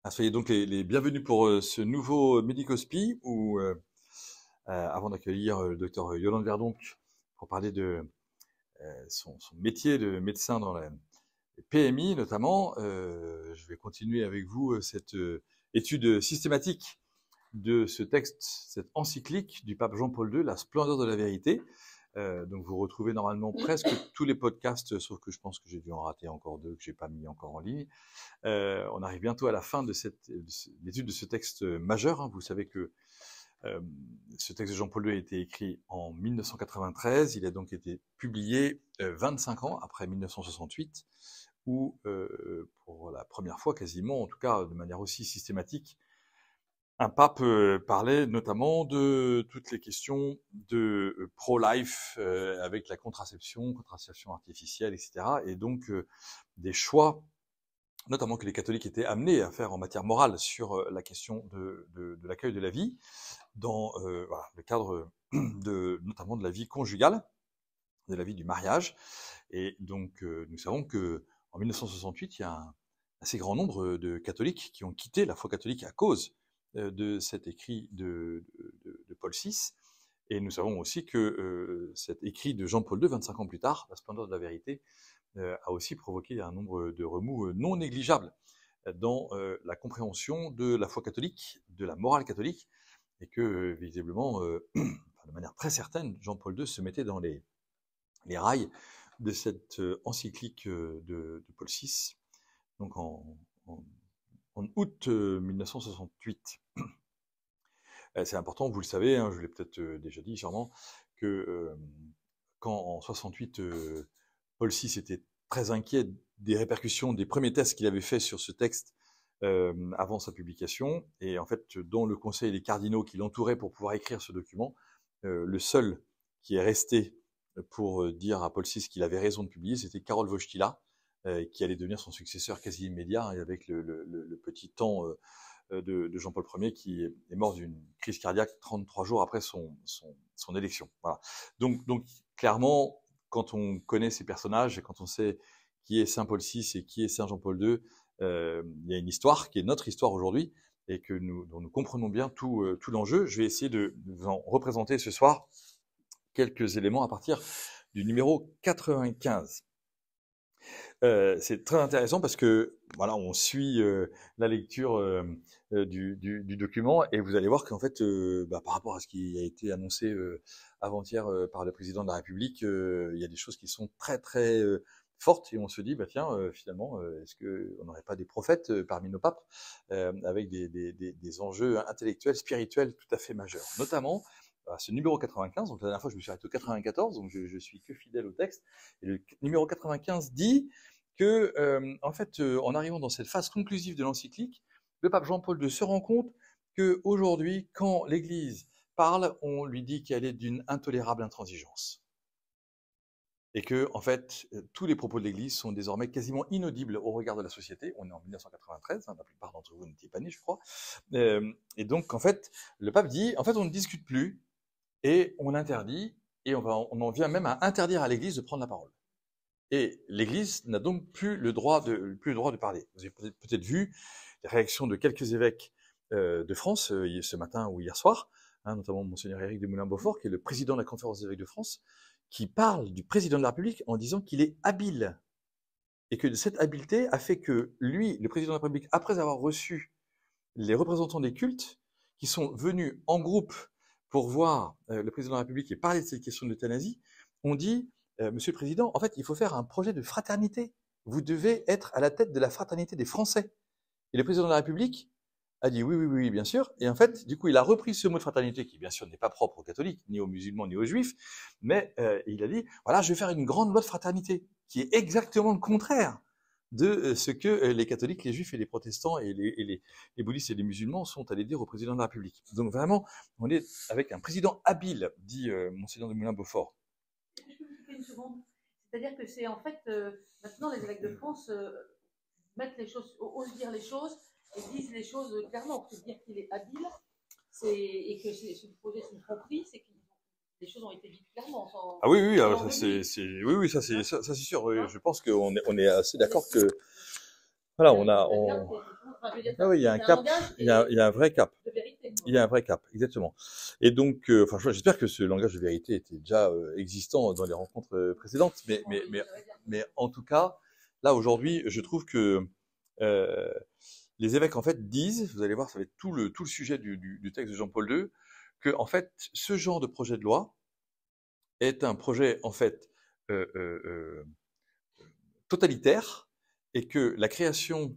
Soyez donc les bienvenus pour ce nouveau Médicospi où, avant d'accueillir le docteur Yolande Verdonck pour parler de son métier de médecin dans la PMI notamment, je vais continuer avec vous cette étude systématique de ce texte, cette encyclique du pape Jean-Paul II, La splendeur de la vérité. Donc vous retrouvez normalement presque tous les podcasts, sauf que je pense que j'ai dû en rater encore deux que j'ai pas mis encore en ligne. On arrive bientôt à la fin de l'étude de ce texte majeur. Hein. Vous savez que ce texte de Jean-Paul II a été écrit en 1993. Il a donc été publié 25 ans après 1968, où pour la première fois quasiment, en tout cas de manière aussi systématique, un pape parlait notamment de toutes les questions de pro-life avec la contraception artificielle, etc. Et donc des choix notamment que les catholiques étaient amenés à faire en matière morale sur la question de l'accueil de la vie, dans voilà, le cadre notamment de la vie conjugale, de la vie du mariage. Et donc nous savons que en 1968, il y a un assez grand nombre de catholiques qui ont quitté la foi catholique à cause de cet écrit de Paul VI. Et nous savons aussi que cet écrit de Jean-Paul II, 25 ans plus tard, La splendeur de la vérité, a aussi provoqué un nombre de remous non négligeables dans la compréhension de la foi catholique, de la morale catholique, et que visiblement, de manière très certaine, Jean-Paul II se mettait dans les rails de cette encyclique de Paul VI, donc en août 1968. C'est important, vous le savez, hein, je l'ai peut-être déjà dit sûrement, que quand en 68, Paul VI était très inquiet des répercussions des premiers tests qu'il avait faits sur ce texte avant sa publication, et en fait, dans le conseil des cardinaux qui l'entouraient pour pouvoir écrire ce document, le seul qui est resté pour dire à Paul VI qu'il avait raison de publier, c'était Karol Wojtyla, qui allait devenir son successeur quasi immédiat, et avec le petit temps de Jean-Paul Ier, qui est mort d'une crise cardiaque 33 jours après son élection. Voilà. Donc clairement, quand on connaît ces personnages et quand on sait qui est Saint Paul VI et qui est Saint Jean-Paul II, il y a une histoire qui est notre histoire aujourd'hui et dont nous comprenons bien tout l'enjeu. Je vais essayer de vous en représenter ce soir quelques éléments à partir du numéro 95. C'est très intéressant parce que voilà, on suit la lecture du document et vous allez voir qu'en fait, par rapport à ce qui a été annoncé avant-hier par le président de la République, il y a des choses qui sont très très fortes et on se dit, tiens, finalement, est-ce qu'on n'aurait pas des prophètes parmi nos papes avec des enjeux intellectuels, spirituels tout à fait majeurs, notamment ce numéro 95, donc la dernière fois je me suis arrêté au 94, donc je suis que fidèle au texte, et le numéro 95 dit que, en fait, en arrivant dans cette phase conclusive de l'encyclique, le pape Jean-Paul II se rend compte qu'aujourd'hui, quand l'Église parle, on lui dit qu'elle est d'une intolérable intransigeance. Et que, en fait, tous les propos de l'Église sont désormais quasiment inaudibles au regard de la société. On est en 1993, hein, la plupart d'entre vous n'étiez pas nés, je crois. Et donc, en fait, le pape dit, en fait, on ne discute plus et on interdit, et on en vient même à interdire à l'Église de prendre la parole. Et l'Église n'a donc plus le droit de parler. Vous avez peut-être vu les réactions de quelques évêques de France ce matin ou hier soir, hein, notamment Monseigneur Éric de Moulin-Beaufort, qui est le président de la Conférence des évêques de France, qui parle du président de la République en disant qu'il est habile. Et que cette habileté a fait que lui, le président de la République, après avoir reçu les représentants des cultes, qui sont venus en groupe pour voir le président de la République et parler de cette question de l'euthanasie, ont dit Monsieur le Président, en fait, il faut faire un projet de fraternité. Vous devez être à la tête de la fraternité des Français. Et le président de la République a dit oui, oui, oui, bien sûr. Et en fait, du coup, il a repris ce mot de fraternité, qui bien sûr n'est pas propre aux catholiques, ni aux musulmans, ni aux juifs, mais il a dit voilà, je vais faire une grande loi de fraternité, qui est exactement le contraire de ce que les catholiques, les juifs et les protestants et les bouddhistes et les musulmans sont allés dire au président de la République. Donc vraiment, on est avec un président habile, dit Monseigneur de Moulin-Beaufort. Une seconde. C'est-à-dire que c'est en fait, maintenant les évêques de France mettent les choses, osent dire les choses et disent les choses clairement. Pour dire qu'il est habile et que ce projet est une tromperie, c'est que les choses ont été dites clairement. Ah oui, oui, alors oui, ça c'est sûr. Oui, je pense qu'on est assez d'accord que voilà, Enfin, je veux dire, Ah oui, il y a un c'est cap, langage il y a un vrai cap. de vérité. Il y a un vrai cap, exactement. Et donc, enfin, j'espère que ce langage de vérité était déjà existant dans les rencontres précédentes, mais en tout cas, là aujourd'hui, je trouve que euh, les évêques en fait disent, vous allez voir, ça va être tout le sujet du texte de Jean-Paul II, que en fait, ce genre de projet de loi est un projet en fait euh, euh, euh, totalitaire, et que la création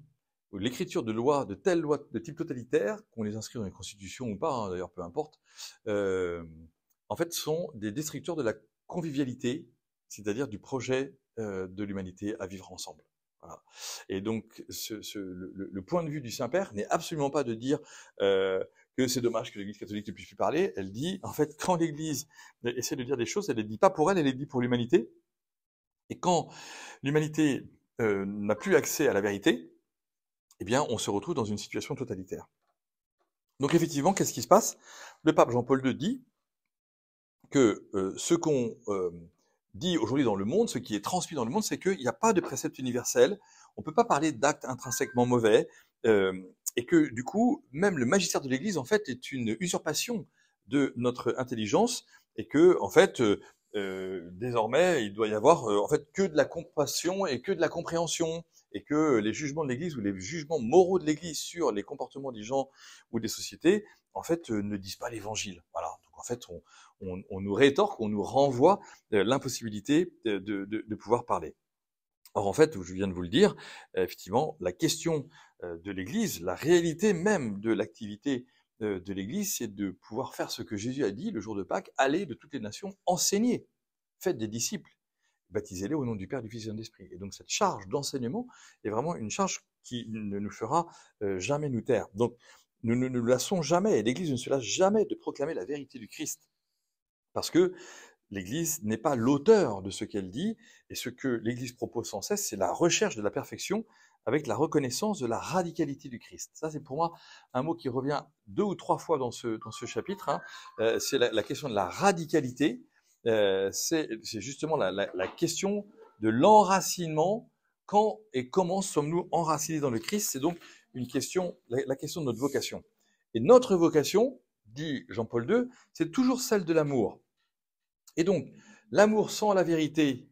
ou l'écriture de lois, de telles lois de type totalitaire, qu'on les inscrit dans les constitutions ou pas, hein, d'ailleurs, peu importe, euh, en fait, sont des destructeurs de la convivialité, c'est-à-dire du projet de l'humanité à vivre ensemble. Voilà. Et donc, le point de vue du Saint-Père n'est absolument pas de dire que c'est dommage que l'Église catholique ne puisse plus parler. Elle dit, en fait, quand l'Église essaie de dire des choses, elle ne les dit pas pour elle, elle les dit pour l'humanité. Et quand l'humanité n'a plus accès à la vérité, eh bien, on se retrouve dans une situation totalitaire. Donc, effectivement, qu'est-ce qui se passe? Le pape Jean-Paul II dit que ce qu'on dit aujourd'hui dans le monde, ce qui est transmis dans le monde, c'est qu'il n'y a pas de précepte universel, on ne peut pas parler d'actes intrinsèquement mauvais, et que du coup, même le magistère de l'Église, en fait, est une usurpation de notre intelligence, et que, en fait, désormais, il doit y avoir en fait que de la compassion et que de la compréhension, et que les jugements de l'Église ou les jugements moraux de l'Église sur les comportements des gens ou des sociétés, en fait, ne disent pas l'Évangile. Voilà. Donc, en fait, on nous rétorque, on nous renvoie l'impossibilité de pouvoir parler. Or, en fait, je viens de vous le dire, effectivement, la question de l'Église, la réalité même de l'activité de l'Église, c'est de pouvoir faire ce que Jésus a dit le jour de Pâques, aller de toutes les nations, enseigner, faites des disciples, baptisez-les au nom du Père, du Fils et de l'Esprit. Et donc cette charge d'enseignement est vraiment une charge qui ne nous fera jamais nous taire. Donc nous ne nous lassons jamais, et l'Église ne se lasse jamais de proclamer la vérité du Christ. Parce que l'Église n'est pas l'auteur de ce qu'elle dit, et ce que l'Église propose sans cesse, c'est la recherche de la perfection avec la reconnaissance de la radicalité du Christ. Ça, c'est pour moi un mot qui revient 2 ou 3 fois dans ce chapitre. Hein. C'est la question de la radicalité. C'est justement la question de l'enracinement. Quand et comment sommes-nous enracinés dans le Christ? C'est donc une question, la question de notre vocation. Et notre vocation, dit Jean-Paul II, c'est toujours celle de l'amour. Et donc, l'amour sans la vérité,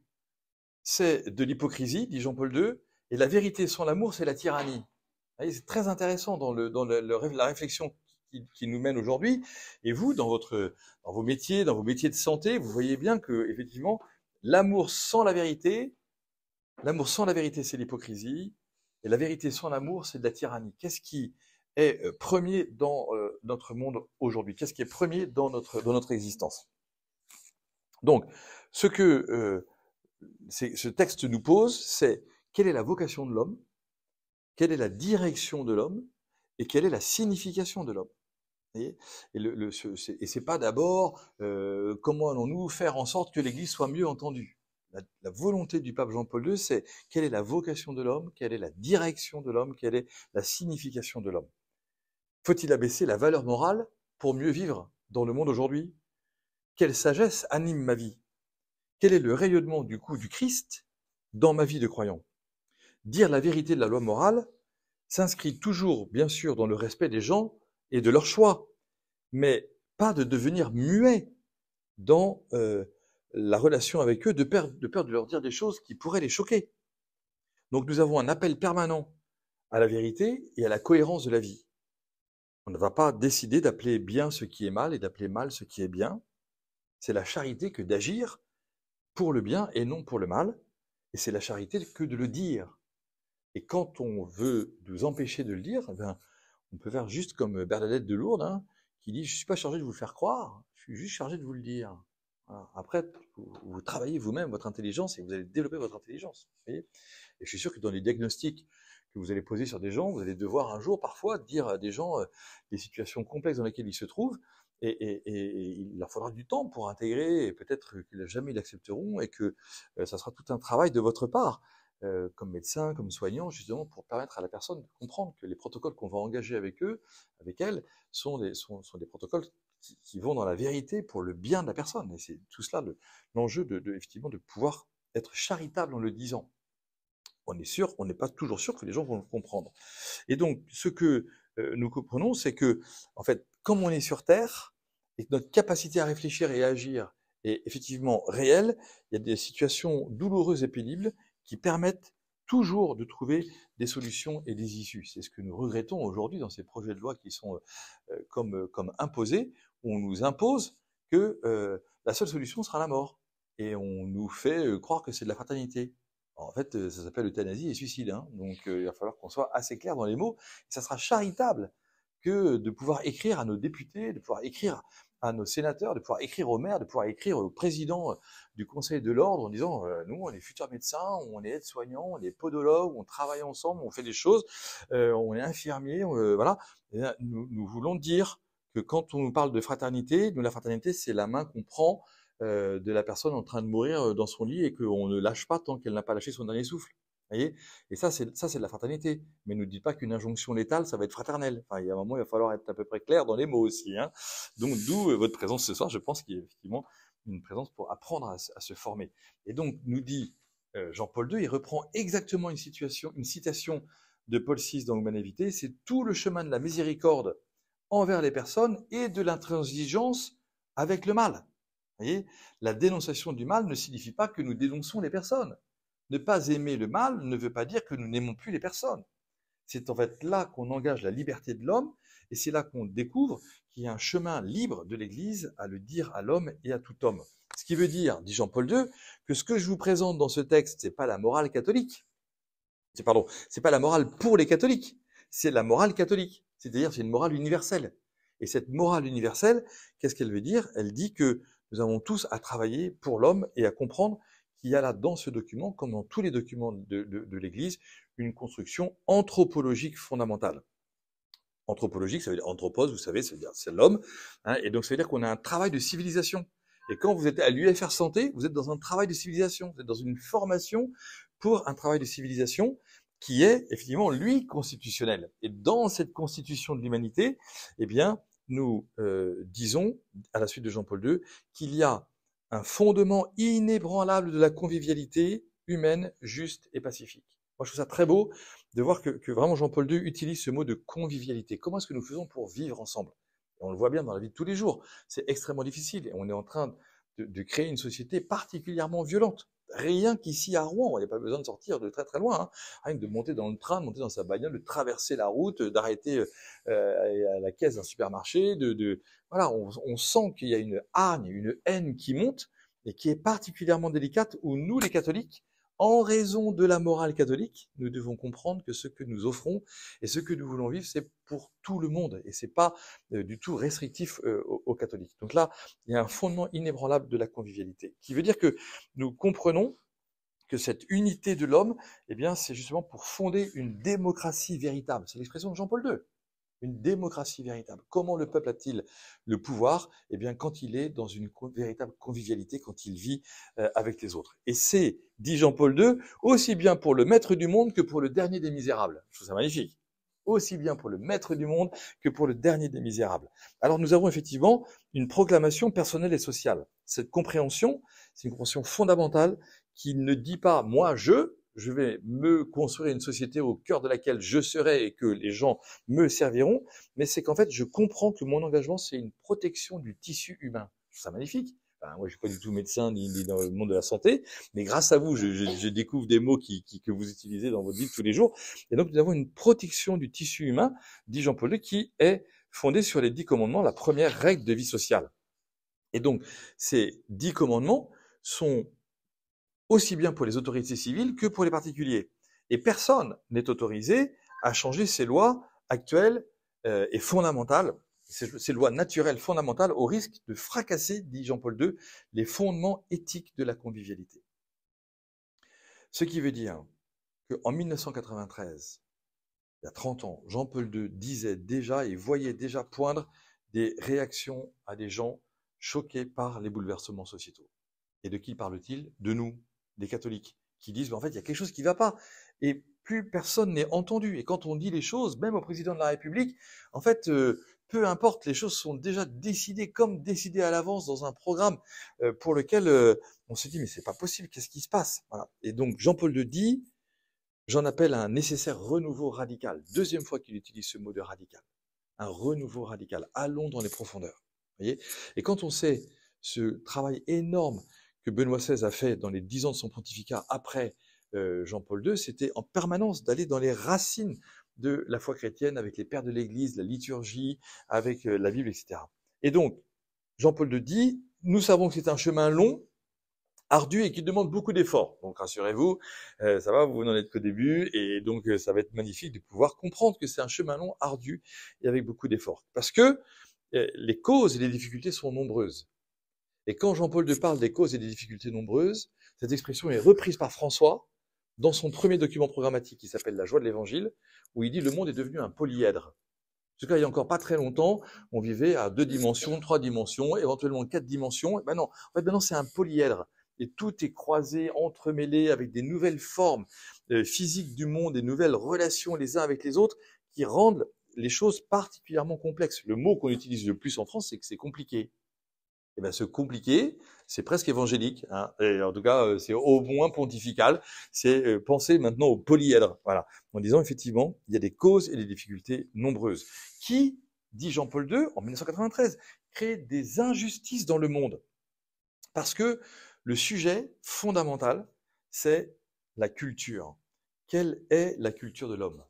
c'est de l'hypocrisie, dit Jean-Paul II, et la vérité sans l'amour, c'est la tyrannie. C'est très intéressant dans la réflexion qui nous mène aujourd'hui. Et vous, dans vos métiers de santé, vous voyez bien que, effectivement, l'amour sans la vérité, c'est l'hypocrisie, et la vérité sans l'amour, c'est de la tyrannie. Qu'est-ce qui est premier dans notre monde aujourd'hui? Qu'est-ce qui est premier dans notre existence? Donc, ce que ce texte nous pose, c'est quelle est la vocation de l'homme, quelle est la direction de l'homme, et quelle est la signification de l'homme. Et c'est pas d'abord comment allons-nous faire en sorte que l'Église soit mieux entendue. La volonté du pape Jean-Paul II, c'est quelle est la vocation de l'homme, quelle est la direction de l'homme, quelle est la signification de l'homme. Faut-il abaisser la valeur morale pour mieux vivre dans le monde aujourd'hui? Quelle sagesse anime ma vie? Quel est le rayonnement du coup du Christ dans ma vie de croyant? Dire la vérité de la loi morale s'inscrit toujours, bien sûr, dans le respect des gens et de leurs choix, mais pas de devenir muet dans la relation avec eux, de peur de leur dire des choses qui pourraient les choquer. Donc nous avons un appel permanent à la vérité et à la cohérence de la vie. On ne va pas décider d'appeler bien ce qui est mal et d'appeler mal ce qui est bien. C'est la charité que d'agir pour le bien et non pour le mal, et c'est la charité que de le dire. Et quand on veut nous empêcher de le dire, eh bien, on peut faire juste comme Bernadette de Lourdes, hein, qui dit « Je ne suis pas chargé de vous le faire croire, je suis juste chargé de vous le dire. » Voilà. Après, vous travaillez vous-même votre intelligence et vous allez développer votre intelligence. Vous voyez, et je suis sûr que dans les diagnostics que vous allez poser sur des gens, vous allez devoir un jour parfois dire à des gens les situations complexes dans lesquelles ils se trouvent, et il leur faudra du temps pour intégrer, et peut-être que jamais ils l'accepteront, et que ça sera tout un travail de votre part, comme médecin, comme soignant, justement pour permettre à la personne de comprendre que les protocoles qu'on va engager avec eux, avec elle, sont des protocoles qui vont dans la vérité pour le bien de la personne. Et c'est tout cela l'enjeu effectivement de pouvoir être charitable en le disant. on est sûr, on n'est pas toujours sûr que les gens vont le comprendre. Et donc, ce que nous comprenons, c'est que, en fait, comme on est sur Terre, et que notre capacité à réfléchir et à agir est effectivement réelle, il y a des situations douloureuses et pénibles qui permettent toujours de trouver des solutions et des issues. C'est ce que nous regrettons aujourd'hui dans ces projets de loi qui sont comme imposés, où on nous impose que la seule solution sera la mort. Et on nous fait croire que c'est de la fraternité. En fait, ça s'appelle euthanasie et suicide, hein. Donc il va falloir qu'on soit assez clair dans les mots. Et ça sera charitable que de pouvoir écrire à nos députés, de pouvoir écrire à nos sénateurs, de pouvoir écrire aux maires, de pouvoir écrire au président du Conseil de l'Ordre en disant nous, on est futurs médecins, on est aides-soignants, on est podologues, on travaille ensemble, on fait des choses, on est infirmiers, voilà. Et là, nous voulons dire que quand on nous parle de fraternité, nous, la fraternité, c'est la main qu'on prend de la personne en train de mourir dans son lit et qu'on ne lâche pas tant qu'elle n'a pas lâché son dernier souffle. Voyez, et ça, c'est de la fraternité. Mais ne dites pas qu'une injonction létale, ça va être fraternel. Enfin, il y a un moment, il va falloir être à peu près clair dans les mots aussi, hein. Donc, d'où votre présence ce soir. Je pense qu'il y a effectivement une présence pour apprendre à se former. Et donc, nous dit Jean-Paul II, il reprend exactement une citation de Paul VI dans Humane Vitae, c'est tout le chemin de la miséricorde envers les personnes et de l'intransigeance avec le mal. Vous voyez, la dénonciation du mal ne signifie pas que nous dénonçons les personnes. Ne pas aimer le mal ne veut pas dire que nous n'aimons plus les personnes. C'est en fait là qu'on engage la liberté de l'homme et c'est là qu'on découvre qu'il y a un chemin libre de l'Église à le dire à l'homme et à tout homme. Ce qui veut dire, dit Jean-Paul II, que ce que je vous présente dans ce texte, c'est pas la morale catholique. C'est pas la morale pour les catholiques. C'est la morale catholique. C'est-à-dire, c'est une morale universelle. Et cette morale universelle, qu'est-ce qu'elle veut dire? Elle dit que nous avons tous à travailler pour l'homme et à comprendre qu'il y a là dans ce document, comme dans tous les documents de l'Église, une construction anthropologique fondamentale. Anthropologique, ça veut dire anthropos, vous savez, ça veut dire c'est l'homme, hein, et donc ça veut dire qu'on a un travail de civilisation. Et quand vous êtes à l'UFR Santé, vous êtes dans un travail de civilisation, vous êtes dans une formation pour un travail de civilisation qui est effectivement, lui, constitutionnel. Et dans cette constitution de l'humanité, eh bien, nous disons, à la suite de Jean-Paul II, qu'il y a un fondement inébranlable de la convivialité humaine, juste et pacifique. Moi, je trouve ça très beau de voir que vraiment Jean-Paul II utilise ce mot de convivialité. Comment est-ce que nous faisons pour vivre ensemble? Et on le voit bien dans la vie de tous les jours. C'est extrêmement difficile et on est en train de créer une société particulièrement violente. Rien qu'ici à Rouen, il n'y a pas besoin de sortir de très très loin, hein. Rien que de monter dans le train, de monter dans sa bagnole, de traverser la route, d'arrêter à la caisse d'un supermarché, voilà, on sent qu'il y a une hargne, une haine qui monte et qui est particulièrement délicate où nous, les catholiques, en raison de la morale catholique, nous devons comprendre que ce que nous offrons et ce que nous voulons vivre, c'est pour tout le monde et c'est pas du tout restrictif aux catholiques. Donc là, il y a un fondement inébranlable de la convivialité, qui veut dire que nous comprenons que cette unité de l'homme, eh bien, c'est justement pour fonder une démocratie véritable. C'est l'expression de Jean-Paul II. Une démocratie véritable. Comment le peuple a-t-il le pouvoir? Eh bien, quand il est dans une véritable convivialité, quand il vit avec les autres. Et c'est, dit Jean-Paul II, aussi bien pour le maître du monde que pour le dernier des misérables. Je trouve ça magnifique. Aussi bien pour le maître du monde que pour le dernier des misérables. Alors, nous avons effectivement une proclamation personnelle et sociale. Cette compréhension, c'est une compréhension fondamentale qui ne dit pas « moi, je vais me construire une société au cœur de laquelle je serai et que les gens me serviront, mais c'est qu'en fait, je comprends que mon engagement, c'est une protection du tissu humain. Je trouve ça magnifique. Enfin, moi, je suis pas du tout médecin ni dans le monde de la santé, mais grâce à vous, je découvre des mots que vous utilisez dans votre vie de tous les jours. Et donc, nous avons une protection du tissu humain, dit Jean-Paul II, qui est fondée sur les 10 commandements, la première règle de vie sociale. Et donc, ces 10 commandements sont aussi bien pour les autorités civiles que pour les particuliers. Et personne n'est autorisé à changer ces lois actuelles et fondamentales, ces lois naturelles fondamentales, au risque de fracasser, dit Jean-Paul II, les fondements éthiques de la convivialité. Ce qui veut dire qu'en 1993, il y a 30 ans, Jean-Paul II disait déjà et voyait déjà poindre des réactions à des gens choqués par les bouleversements sociétaux. Et de qui parle-t-il? De nous, des catholiques, qui disent en fait il y a quelque chose qui ne va pas. Et plus personne n'est entendu. Et quand on dit les choses, même au président de la République, en fait, peu importe, les choses sont déjà décidées, comme décidées à l'avance dans un programme pour lequel on se dit mais c'est pas possible, qu'est-ce qui se passe? Voilà. Et donc Jean-Paul II dit J'en appelle à un nécessaire renouveau radical. Deuxième fois qu'il utilise ce mot de radical. Un renouveau radical. Allons dans les profondeurs. Voyez. Et quand on sait ce travail énorme que Benoît XVI a fait dans les 10 ans de son pontificat après Jean-Paul II, c'était en permanence d'aller dans les racines de la foi chrétienne avec les pères de l'Église, la liturgie, avec la Bible, etc. Et donc, Jean-Paul II dit, nous savons que c'est un chemin long, ardu et qui demande beaucoup d'efforts. Donc rassurez-vous, ça va, vous n'en êtes qu'au début, et donc ça va être magnifique de pouvoir comprendre que c'est un chemin long, ardu et avec beaucoup d'efforts. Parce que les causes et les difficultés sont nombreuses. Et quand Jean-Paul II parle des causes et des difficultés nombreuses, cette expression est reprise par François dans son premier document programmatique qui s'appelle La joie de l'Évangile, où il dit « Le monde est devenu un polyèdre ». En tout cas, il n'y a encore pas très longtemps, on vivait à 2 dimensions, 3 dimensions, éventuellement 4 dimensions. Ben non, en fait, maintenant c'est un polyèdre. Et tout est croisé, entremêlé, avec des nouvelles formes physiques du monde, des nouvelles relations les uns avec les autres, qui rendent les choses particulièrement complexes. Le mot qu'on utilise le plus en France, c'est que c'est compliqué. Et bien, ce compliqué, c'est presque évangélique, hein. Et en tout cas, c'est au moins pontifical. C'est penser maintenant au polyèdre, voilà, en disant effectivement, il y a des causes et des difficultés nombreuses qui, dit Jean-Paul II en 1993, créent des injustices dans le monde, parce que le sujet fondamental, c'est la culture. Quelle est la culture de l'homme ?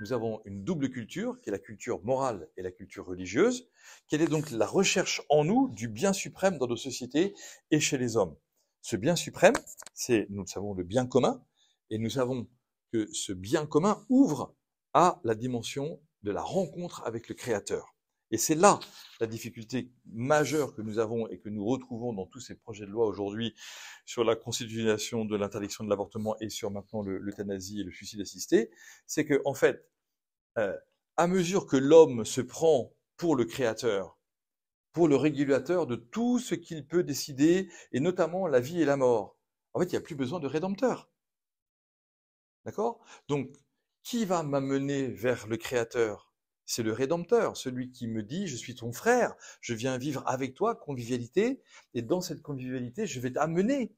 Nous avons une double culture, qui est la culture morale et la culture religieuse. Quelle est donc la recherche en nous du bien suprême dans nos sociétés et chez les hommes ? Ce bien suprême, c'est, nous le savons, le bien commun, et nous savons que ce bien commun ouvre à la dimension de la rencontre avec le Créateur. Et c'est là la difficulté majeure que nous avons et que nous retrouvons dans tous ces projets de loi aujourd'hui sur la constitutionnalisation de l'interdiction de l'avortement et sur maintenant l'euthanasie et le suicide assisté, c'est que en fait, à mesure que l'homme se prend pour le créateur, pour le régulateur de tout ce qu'il peut décider, et notamment la vie et la mort, en fait, il n'y a plus besoin de rédempteur. D'accord ? Donc, qui va m'amener vers le créateur ? C'est le Rédempteur, celui qui me dit « Je suis ton frère, je viens vivre avec toi, convivialité, et dans cette convivialité, je vais t'amener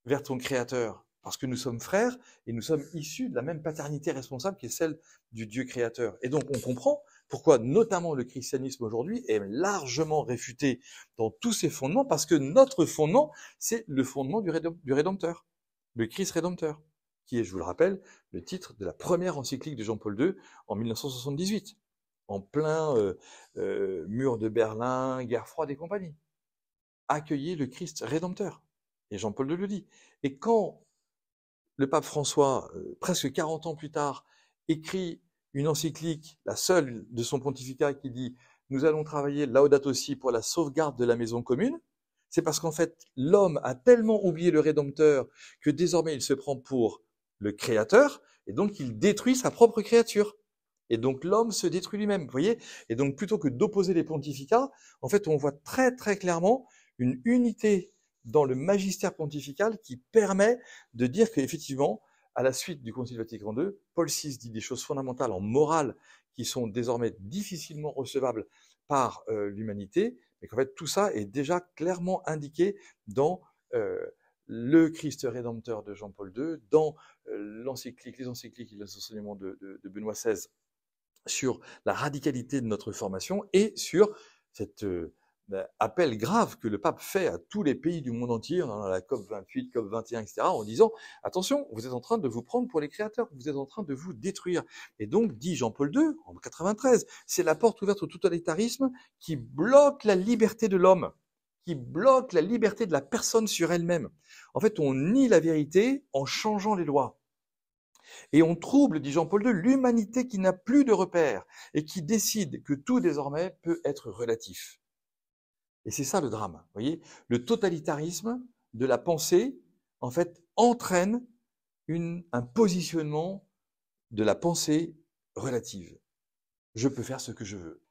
vers ton Créateur. » Parce que nous sommes frères et nous sommes issus de la même paternité responsable qui est celle du Dieu créateur. Et donc on comprend pourquoi notamment le christianisme aujourd'hui est largement réfuté dans tous ses fondements, parce que notre fondement, c'est le fondement du Rédempteur, le Christ Rédempteur, qui est, je vous le rappelle, le titre de la première encyclique de Jean-Paul II en 1978, en plein mur de Berlin, guerre froide et compagnie. Accueillez le Christ Rédempteur. Et Jean-Paul II le dit. Et quand le pape François, presque 40 ans plus tard, écrit une encyclique, la seule de son pontificat, qui dit « Nous allons travailler Laudato Si pour la sauvegarde de la maison commune », c'est parce qu'en fait, l'homme a tellement oublié le Rédempteur que désormais il se prend pour le Créateur, et donc il détruit sa propre créature. Et donc l'homme se détruit lui-même, vous voyez ? Et donc plutôt que d'opposer les pontificats, en fait on voit très très clairement une unité dans le magistère pontifical qui permet de dire qu'effectivement, à la suite du Concile Vatican II, Paul VI dit des choses fondamentales en morale qui sont désormais difficilement recevables par l'humanité, mais qu'en fait tout ça est déjà clairement indiqué dans le Christ Rédempteur de Jean-Paul II, dans les encycliques et les enseignements de Benoît XVI sur la radicalité de notre formation et sur cet appel grave que le pape fait à tous les pays du monde entier, dans la COP 28, COP 21, etc., en disant « Attention, vous êtes en train de vous prendre pour les créateurs, vous êtes en train de vous détruire. » Et donc, dit Jean-Paul II, en 93, c'est la porte ouverte au totalitarisme qui bloque la liberté de l'homme, qui bloque la liberté de la personne sur elle-même. En fait, on nie la vérité en changeant les lois. Et on trouble, dit Jean-Paul II, l'humanité qui n'a plus de repères et qui décide que tout désormais peut être relatif. Et c'est ça le drame, vous voyez ? Le totalitarisme de la pensée, en fait, entraîne un positionnement de la pensée relative. Je peux faire ce que je veux.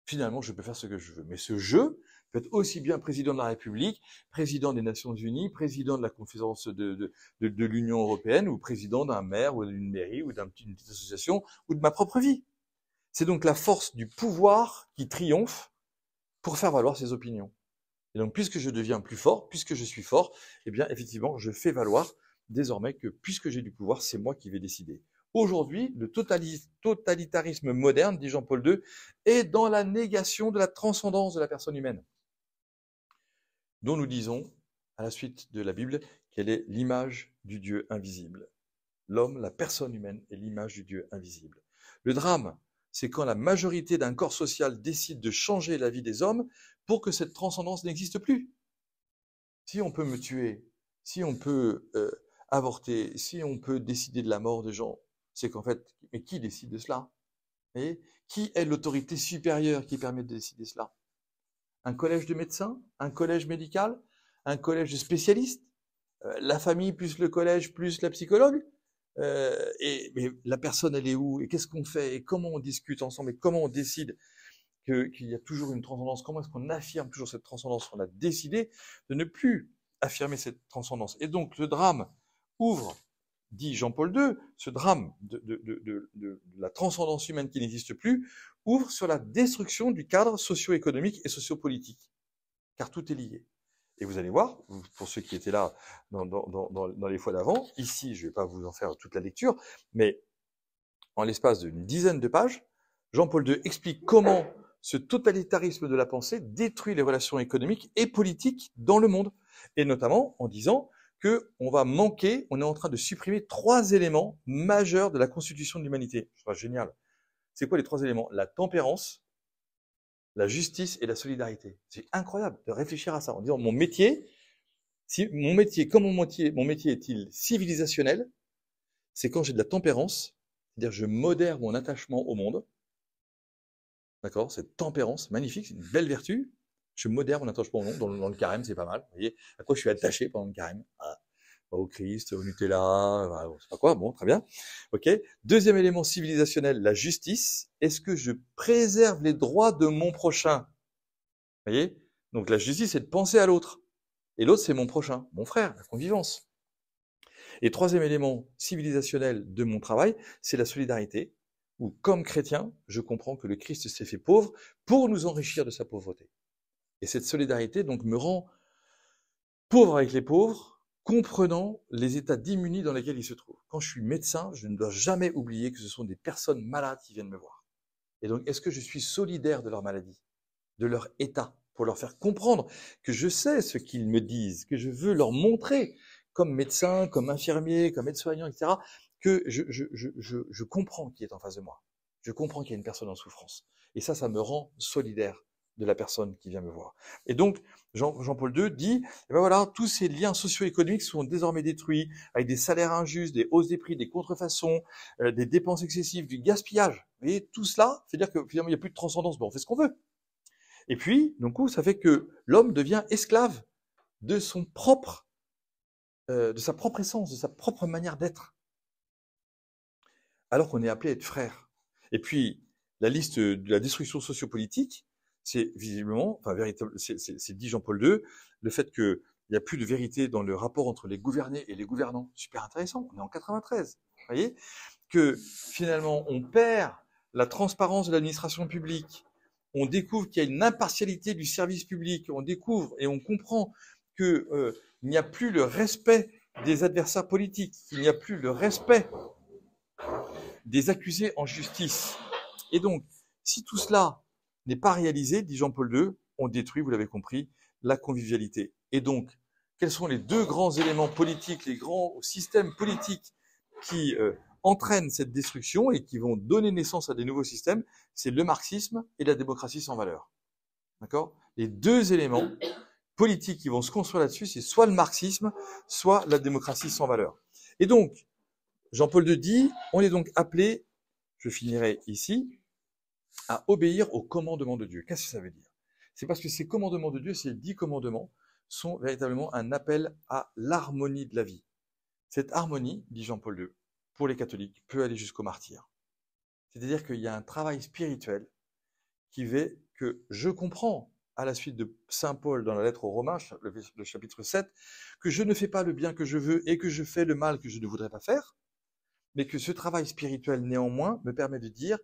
Finalement, je peux faire ce que je veux. Mais ce je peut être aussi bien président de la République, président des Nations Unies, président de la conférence de l'Union européenne, ou président d'un maire, ou d'une mairie, ou d'une petite association, ou de ma propre vie. C'est donc la force du pouvoir qui triomphe pour faire valoir ses opinions. Et donc, puisque je deviens plus fort, puisque je suis fort, eh bien, effectivement, je fais valoir désormais que puisque j'ai du pouvoir, c'est moi qui vais décider. Aujourd'hui, le totalitarisme moderne, dit Jean-Paul II, est dans la négation de la transcendance de la personne humaine, dont nous disons, à la suite de la Bible, qu'elle est l'image du Dieu invisible. L'homme, la personne humaine, est l'image du Dieu invisible. Le drame, c'est quand la majorité d'un corps social décide de changer la vie des hommes pour que cette transcendance n'existe plus. Si on peut me tuer, si on peut avorter, si on peut décider de la mort des gens, c'est qu'en fait, mais qui décide de cela? Vous voyez? Qui est l'autorité supérieure qui permet de décider cela? Un collège de médecins? Un collège médical? Un collège de spécialistes? La famille plus le collège plus la psychologue? Mais la personne, elle est où? Et qu'est-ce qu'on fait? Et comment on discute ensemble? Et comment on décide qu'il y a toujours une transcendance? Comment est-ce qu'on affirme toujours cette transcendance? On a décidé de ne plus affirmer cette transcendance. Et donc, le drame ouvre, dit Jean-Paul II, ce drame de la transcendance humaine qui n'existe plus, ouvre sur la destruction du cadre socio-économique et socio-politique. Car tout est lié. Et vous allez voir, pour ceux qui étaient là dans les fois d'avant, ici, je ne vais pas vous en faire toute la lecture, mais en l'espace d'une dizaine de pages, Jean-Paul II explique comment ce totalitarisme de la pensée détruit les relations économiques et politiques dans le monde, et notamment en disant qu'on va manquer, on est en train de supprimer 3 éléments majeurs de la constitution de l'humanité. Je trouve ça génial. C'est quoi les 3 éléments? La tempérance, la justice et la solidarité. C'est incroyable de réfléchir à ça en disant mon métier, comme mon métier est-il civilisationnel, c'est quand j'ai de la tempérance, c'est-à-dire je modère mon attachement au monde. D'accord? Cette tempérance, magnifique, c'est une belle vertu. Je modère mon attachement au monde. Dans le carême, c'est pas mal. Vous voyez, à quoi je suis attaché pendant le carême? Au Christ, au Nutella, je sais pas quoi. Bon, très bien. Ok. Deuxième élément civilisationnel, la justice. Est-ce que je préserve les droits de mon prochain? Vous voyez? Donc la justice, c'est de penser à l'autre. Et l'autre, c'est mon prochain, mon frère, la convivence. Et troisième élément civilisationnel de mon travail, c'est la solidarité, où comme chrétien, je comprends que le Christ s'est fait pauvre pour nous enrichir de sa pauvreté. Et cette solidarité, donc, me rend pauvre avec les pauvres, comprenant les états d'immunie dans lesquels ils se trouvent. Quand je suis médecin, je ne dois jamais oublier que ce sont des personnes malades qui viennent me voir. Et donc, est-ce que je suis solidaire de leur maladie, de leur état, pour leur faire comprendre que je sais ce qu'ils me disent, que je veux leur montrer, comme médecin, comme infirmier, comme aide-soignant, etc., que je comprends qui est en face de moi. Je comprends qu'il y a une personne en souffrance. Et ça me rend solidaire de la personne qui vient me voir. Et donc, Jean-Paul II dit, eh ben voilà, tous ces liens socio-économiques sont désormais détruits, avec des salaires injustes, des hausses des prix, des contrefaçons, des dépenses excessives, du gaspillage. Et tout cela, c'est-à-dire que finalement, il n'y a plus de transcendance, ben, on fait ce qu'on veut. Et puis, donc, ça fait que l'homme devient esclave de son propre, de sa propre essence, de sa propre manière d'être. Alors qu'on est appelé à être frère. Et puis, la liste de la destruction sociopolitique, c'est visiblement, enfin, c'est dit Jean-Paul II, le fait qu'il n'y a plus de vérité dans le rapport entre les gouvernés et les gouvernants. Super intéressant, on est en 93. Vous voyez? Que finalement, on perd la transparence de l'administration publique, on découvre qu'il y a une impartialité du service public, on découvre et on comprend qu'il n'y a plus le respect des adversaires politiques, qu'il n'y a plus le respect des accusés en justice. Et donc, si tout cela n'est pas réalisé, dit Jean-Paul II, on détruit, vous l'avez compris, la convivialité. Et donc, quels sont les 2 grands éléments politiques, les grands systèmes politiques qui entraînent cette destruction et qui vont donner naissance à des nouveaux systèmes? C'est le marxisme et la démocratie sans valeur. D'accord? Les 2 éléments politiques qui vont se construire là-dessus, c'est soit le marxisme, soit la démocratie sans valeur. Et donc, Jean-Paul II dit, on est donc appelé, je finirai ici, à obéir aux commandements de Dieu. Qu'est-ce que ça veut dire? C'est parce que ces commandements de Dieu, ces 10 commandements, sont véritablement un appel à l'harmonie de la vie. Cette harmonie, dit Jean-Paul II, pour les catholiques, peut aller jusqu'au martyre. C'est-à-dire qu'il y a un travail spirituel qui fait que je comprends, à la suite de saint Paul dans la lettre aux Romains, le chapitre 7, que je ne fais pas le bien que je veux et que je fais le mal que je ne voudrais pas faire, mais que ce travail spirituel, néanmoins, me permet de dire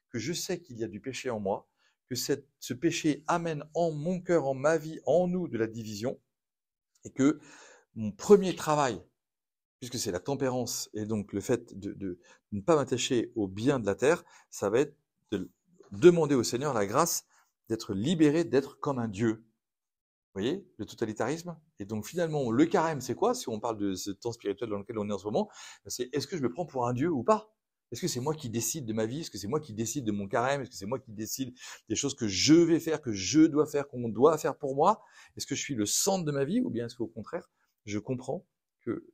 que je sais qu'il y a du péché en moi, que ce péché amène en mon cœur, en ma vie, en nous, de la division, et que mon premier travail puisque c'est la tempérance et donc le fait de ne pas m'attacher au bien de la terre, ça va être de demander au Seigneur la grâce d'être libéré, d'être comme un Dieu. Vous voyez, le totalitarisme. Et donc finalement, le carême, c'est quoi? Si on parle de ce temps spirituel dans lequel on est en ce moment, c'est est-ce que je me prends pour un Dieu ou pas? Est-ce que c'est moi qui décide de ma vie? Est-ce que c'est moi qui décide de mon carême? Est-ce que c'est moi qui décide des choses que je vais faire, que je dois faire, qu'on doit faire pour moi? Est-ce que je suis le centre de ma vie? Ou bien est-ce qu'au contraire, je comprends que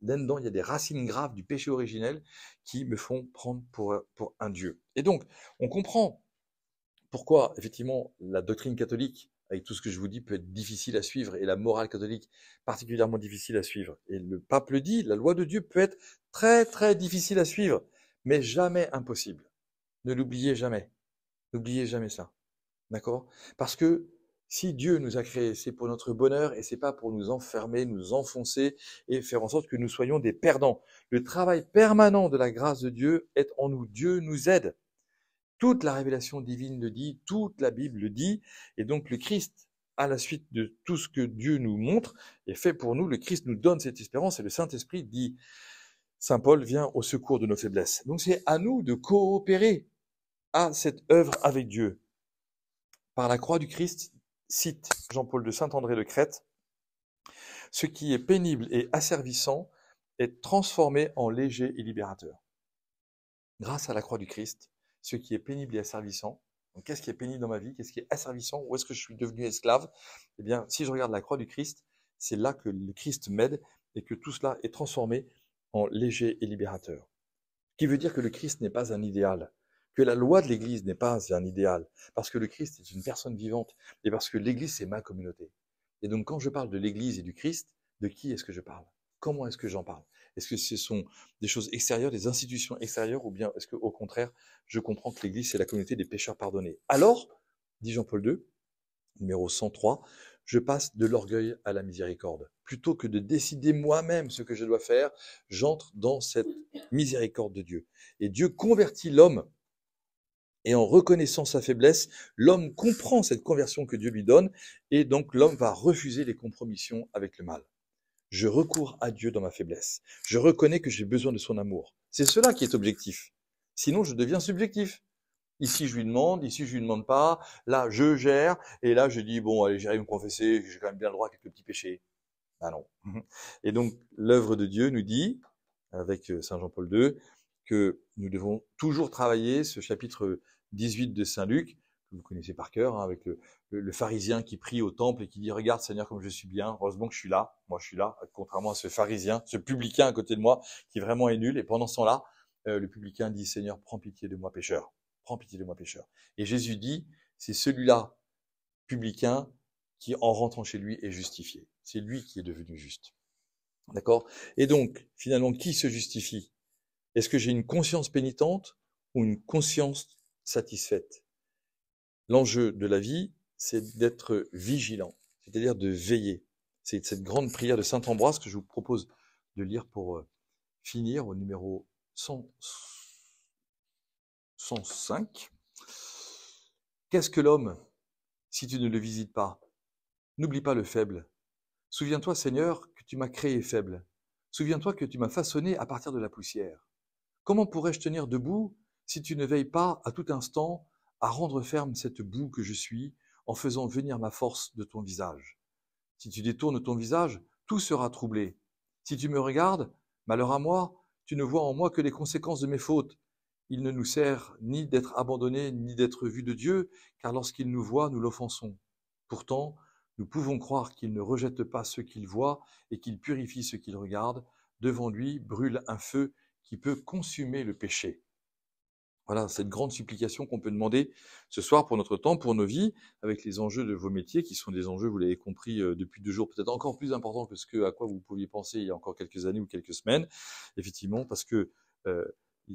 là-dedans, il y a des racines graves du péché originel qui me font prendre pour un Dieu. Et donc, on comprend pourquoi, effectivement, la doctrine catholique, avec tout ce que je vous dis, peut être difficile à suivre, et la morale catholique particulièrement difficile à suivre. Et le pape le dit, la loi de Dieu peut être très, très difficile à suivre, mais jamais impossible. Ne l'oubliez jamais. N'oubliez jamais ça. D'accord? Parce que si Dieu nous a créés, c'est pour notre bonheur et c'est pas pour nous enfermer, nous enfoncer et faire en sorte que nous soyons des perdants. Le travail permanent de la grâce de Dieu est en nous. Dieu nous aide. Toute la révélation divine le dit, toute la Bible le dit, et donc le Christ, à la suite de tout ce que Dieu nous montre et fait pour nous, le Christ nous donne cette espérance et le Saint-Esprit dit, Saint Paul vient au secours de nos faiblesses. Donc c'est à nous de coopérer à cette œuvre avec Dieu. Par la croix du Christ, cite Jean-Paul de Saint-André de Crète, ce qui est pénible et asservissant est transformé en léger et libérateur. Grâce à la croix du Christ, ce qui est pénible et asservissant. Donc, qu'est-ce qui est pénible dans ma vie? Qu'est-ce qui est asservissant? Où est-ce que je suis devenu esclave? Eh bien, si je regarde la croix du Christ, c'est là que le Christ m'aide et que tout cela est transformé en léger et libérateur. Ce qui veut dire que le Christ n'est pas un idéal, que la loi de l'Église n'est pas un idéal, parce que le Christ est une personne vivante et parce que l'Église, c'est ma communauté. Et donc, quand je parle de l'Église et du Christ, de qui est-ce que je parle? Comment est-ce que j'en parle? Est-ce que ce sont des choses extérieures, des institutions extérieures, ou bien est-ce qu'au contraire, je comprends que l'Église, c'est la communauté des pécheurs pardonnés? Alors, dit Jean-Paul II, numéro 103, je passe de l'orgueil à la miséricorde. Plutôt que de décider moi-même ce que je dois faire, j'entre dans cette miséricorde de Dieu. Et Dieu convertit l'homme. Et en reconnaissant sa faiblesse, l'homme comprend cette conversion que Dieu lui donne, et donc l'homme va refuser les compromissions avec le mal. Je recours à Dieu dans ma faiblesse. Je reconnais que j'ai besoin de son amour. C'est cela qui est objectif. Sinon, je deviens subjectif. Ici, je lui demande, ici, je lui demande pas. Là, je gère. Et là, je dis, bon, allez, j'arrive à me confesser, j'ai quand même bien le droit à quelques petits péchés. Ah non. Et donc, l'œuvre de Dieu nous dit, avec Saint Jean-Paul II, que nous devons toujours travailler ce chapitre 18 de Saint Luc, que vous connaissez par cœur, hein, avec le pharisien qui prie au temple et qui dit « Regarde Seigneur comme je suis bien, heureusement que je suis là, moi je suis là », contrairement à ce pharisien, ce publicain à côté de moi, qui vraiment est nul. Et pendant ce temps-là, le publicain dit « Seigneur, prends pitié de moi pécheur, prends pitié de moi pécheur ». Et Jésus dit « C'est celui-là, publicain, qui en rentrant chez lui est justifié. C'est lui qui est devenu juste. » D'accord? Et donc, finalement, qui se justifie? Est-ce que j'ai une conscience pénitente ou une conscience satisfaite? L'enjeu de la vie, c'est d'être vigilant, c'est-à-dire de veiller. C'est cette grande prière de saint Ambroise que je vous propose de lire pour finir au numéro 105. Qu'est-ce que l'homme si tu ne le visites pas? N'oublie pas le faible. Souviens-toi, Seigneur, que tu m'as créé faible. Souviens-toi que tu m'as façonné à partir de la poussière. Comment pourrais-je tenir debout si tu ne veilles pas à tout instant à rendre ferme cette boue que je suis en faisant venir ma force de ton visage? Si tu détournes ton visage, tout sera troublé. Si tu me regardes, malheur à moi, tu ne vois en moi que les conséquences de mes fautes. Il ne nous sert ni d'être abandonnés ni d'être vus de Dieu, car lorsqu'il nous voit, nous l'offensons. Pourtant, nous pouvons croire qu'il ne rejette pas ceux qu'il voit et qu'il purifie ceux qu'il regarde. Devant lui brûle un feu qui peut consumer le péché. Voilà, cette grande supplication qu'on peut demander ce soir pour notre temps, pour nos vies, avec les enjeux de vos métiers, qui sont des enjeux, vous l'avez compris, depuis 2 jours, peut-être encore plus importants que ce à quoi vous pouviez penser il y a encore quelques années ou quelques semaines, effectivement, parce que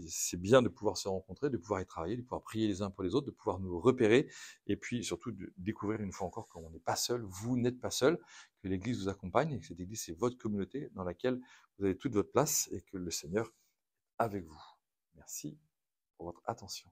c'est bien de pouvoir se rencontrer, de pouvoir y travailler, de pouvoir prier les uns pour les autres, de pouvoir nous repérer, et puis surtout de découvrir une fois encore qu'on n'est pas seul, vous n'êtes pas seul, que l'Église vous accompagne, et que cette Église, c'est votre communauté dans laquelle vous avez toute votre place, et que le Seigneur est avec vous. Merci pour votre attention.